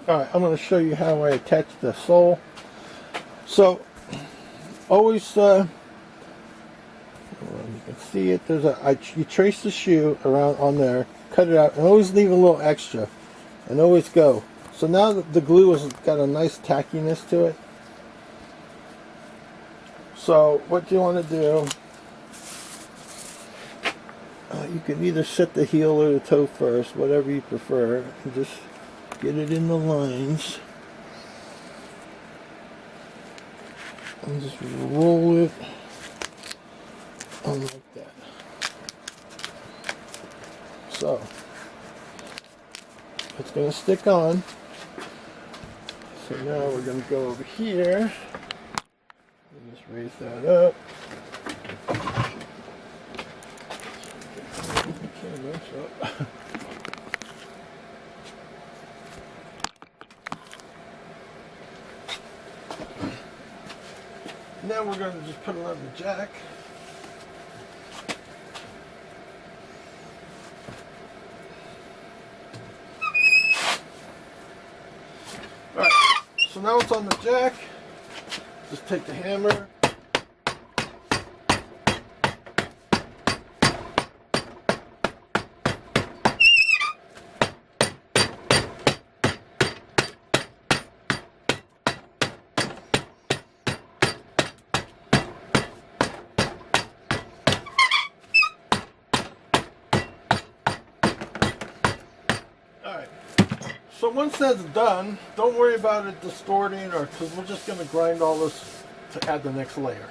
Alright, I'm going to show you how I attach the sole. So, always, you can see it, you trace the shoe around on there, cut it out, and always leave a little extra, and always go. So now that the glue has got a nice tackiness to it. So what you want to do, you can either set the heel or the toe first, whatever you prefer, and just get it in the lines. And just roll it on like that. So it's going to stick on. So now we're going to go over here and just raise that up. Now we're going to just put it on the jack. Alright, so now it's on the jack. Just take the hammer. So once that's done, don't worry about it distorting, or because we're just going to grind all this to add the next layer.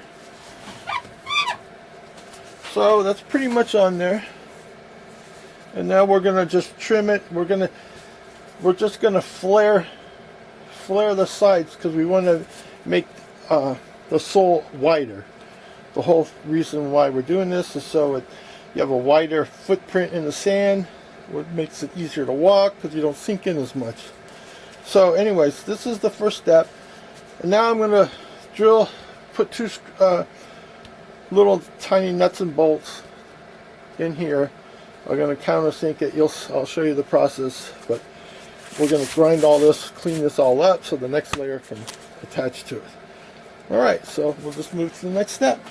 So that's pretty much on there. And now we're going to just trim it. We're just going to flare the sides because we want to make the sole wider. The whole reason why we're doing this is so you have a wider footprint in the sand. What makes it easier to walk because you don't sink in as much. So anyways, this is the first step, and now I'm going to put two little tiny nuts and bolts in here. I'm going to countersink it. I'll show you the process, but we're going to grind all this, clean this all up so the next layer can attach to it. Alright, so we'll just move to the next step.